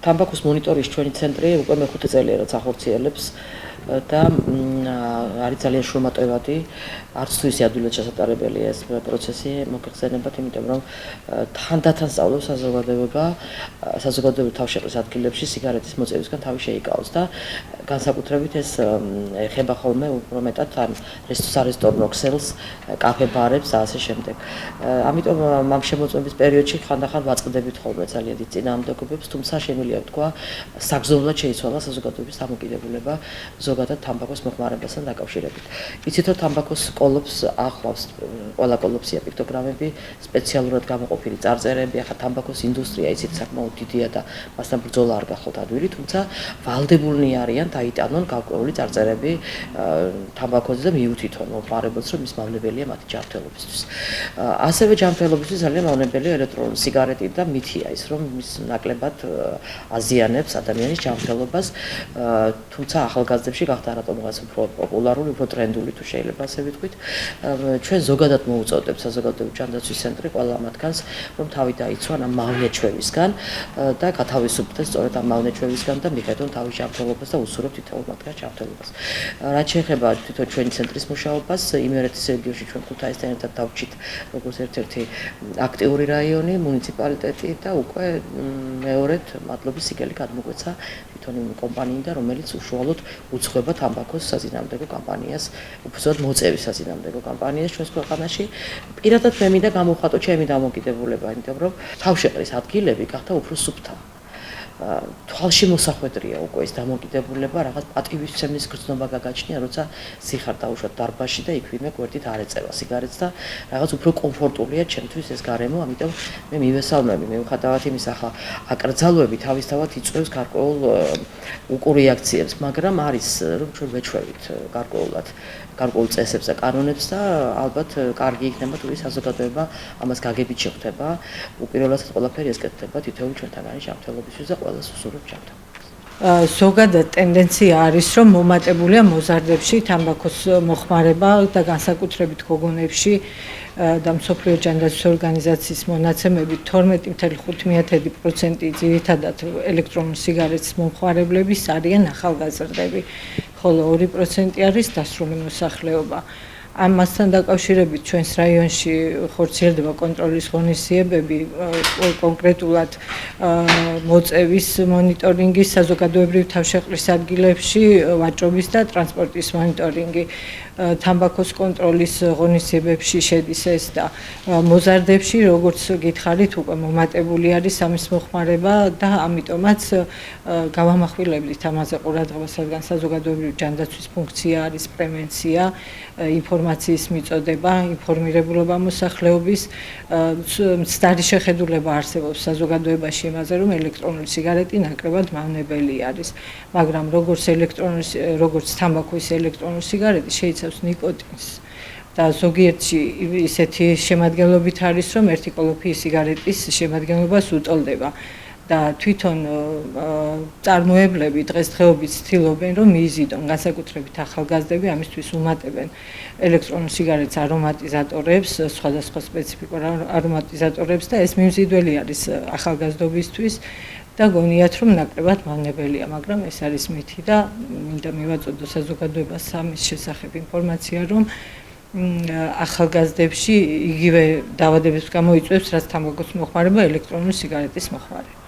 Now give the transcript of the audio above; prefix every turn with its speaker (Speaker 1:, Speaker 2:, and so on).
Speaker 1: თამბაქოს მონიტორინგის ჩვენი ცენტრი უკვე მეხუთე წელია რაც ახორციელებს და არის ძალიან შრომატევადი, არც თუ ისე ადვილად შესატარებელია ეს პროცესი მოგეხსენებათ, იმიტომ რომ თანდათან სწავლობს საზოგადოებრივ თავშეყრის ადგილებში სიგარეტის მოწევისგან თავი შეიკავოს და განსაკუთრებით ეს ეხება ხოლმე უფრო მეტად ამ სარესტორნო ქსელს, კაფე-ბარებს და ასე შემდეგ. ამიტომ ამ შემოწმების პერიოდში ხანდახან ვაწყდებით ხოლმე ძალიან დიდ წინააღმდეგობებს, თუმცა შემიძლია ვთქვა, საგრძნობლად შეიცვალა საზოგადოების დამოკიდებულება ზოგადად თამბაქოს მოხმარებასთან დაკავშირებით. იცით რომ თამბაქოს კოლოფს ახლავს ყველა კოლოფსია პიქტოგრამები, სპეციალურად გამოყოფილი წარწერები, ახლა თამბაქოს ინდუსტრია იცით საკმაოდ დიდია და მასთან ბრძოლა არ გახლავთ ადვილი, თუმცა ვალდებულნი არიან დაიტანონ გარკვეული წარწერები თამბაქოზე და მიუთითონ მომხმარებელს, რომ ის მავნებელია მათი ჯანმრთელობისთვის. ასევე ჯანმრთელობისთვის ძალიან მავნებელია ელექტრონული სიგარეტი და მითია ის, რომ ის ნაკლებად აზიანებს ადამიანის ჯანმრთელობას, თუმცა ახალგაზრდებში გახდა რატომღაც უფრო პოპულარული, უფრო ტრენდული თუ შეიძლება ასე ვიტყვით. ჩვენ ზოგადად მოუწოდებთ საზოგადოებრივი ჯანდაცვის ცენტრი ყველა მათგანს, რომ თავი დაიცვან ამ მავნეჩვევისგან და გათავისუფლდეს სწორედ ამ მავნეჩვევისგან და მიხედონ თავის ჯანმრთელობას და უსურვებთ თითოეულ მათგანს ჯანმრთელობას. რაც შეეხება თვითონ ჩვენი ცენტრის მუშაობას, იმერეთის რეგიონში ჩვენ ქუთაისთან ერთად დავჭით როგორც ერთ-ერთი აქტიური რაიონი, მუნიციპალიტეტი და უკვე მეორედ მადლობის სიგელი გადმოგვეცა თვითონ იმ კომპანიიდან, რომელიც უშუალოდ უძღვება თამბაქოს საზინამდეგო კამპანიას, უბრალოდ მოწევის საზინამდეგო კამპანიას ჩვენს ქვეყანაში. პირადად მე მინდა გამოვხატო ჩემი დამოკიდებულება, იმიტომ რომ თავშეყრის ადგილები გახდა უფრო სუფთა. თვალში მოსახვედრია უკვე ეს დამოკიდებულება, რაღაც პატივისცემის გრძნობა გაგაჩნია, როცა სიხარ დავუშვათ დარბაზში და იქ ვინმე გვერდით არ ეწევა სიგარეტს და რაღაც უფრო კომფორტულია ჩემთვის ეს გარემო, ამიტომ მე მივესალმები, მიუხედავად იმისა, ახლა აკრძალვები თავისთავად იწვევს გარკვეულ უკურიაქციებს, მაგრამ არის რომ ჩვენ ვეჩვევით გარკვეულ წესებს და კანონებს და ალბათ კარგი იქნება თუ ის საზოგადოება ამას გაგებით შეხვდება. უპირველესად ყველაფერი ეს კეთდება თითოეულ ჩვენთაგანი ჯანმრთელობისთვის და ყველას უსურვებს ჯანმრთელობას.
Speaker 2: ზოგადად ტენდენცია არის, რომ მომატებულია მოზარდებში თამბაქოს მოხმარება და განსაკუთრებით გოგონებში და მსოფლიო ჯანდაცვის ორგანიზაციის მონაცემებით 12.5% ძირითადად ელექტრონულ სიგარეტის მომხმარებლების არიან ახალგაზრდები, ხოლო 2% არის დასრული მოსახლეობა. ამასთან დაკავშირებით ჩვენს რაიონში ხორციელდება კონტროლის ღონისძიებები, კონკრეტულად მოწევის მონიტორინგის, საზოგადოებრივ თავშეყრის ადგილებში ვაჭრობის და ტრანსპორტის მონიტორინგი. თამბაქოს კონტროლის ღონისძიებებში შედის ეს და მოზარდებში, როგორც გითხარით, უკვე მომატებული არის ამის მოხმარება და ამიტომაც გავამახვილებთ ამაზე ყურადღებას, რადგან საზოგადოებრივი ჯანდაცვის ფუნქცია არის პრევენცია, ინფორმაციის მიწოდება, ინფორმირებულობა მოსახლეობის, მცდარი შეხედულება არსებობს საზოგადოებაში იმაზე, რომ ელექტრონული სიგარეტი ნაკლებად მავნებელი არის, მაგრამ როგორც თამბაქოს ელექტრონული სიგარეტი შეიცავს ნიკოტინს და ზოგიერთში ისეთი შემადგენლობით არის, რომ ერთი კოლოფიის სიგარეტის შემადგენლობას უტოლდება. და თვითონ წარმოებლები დღესდღეობით ცდილობენ, რომ მიიზიდონ, განსაკუთრებით ახალგაზრდები ამისთვის უმატებენ ელექტრონულ სიგარეტის არომატიზატორებს, სხვადასხვა სპეციფიკურ არომატიზატორებს და ეს მიმზიდველი არის ახალგაზრდობისთვის და გონიათ, რომ ნაკლებად მავნებელია, მაგრამ ეს არის მითი და მინდა მივაწოდო საზოგადოებას ამის შესახებ ინფორმაცია, რომ ახალგაზრდებში იგივე დაავადებებს გამოიწვევს, რაც თამბაქოს მოხმარება ელექტრონული სიგარეტის მოხმარება.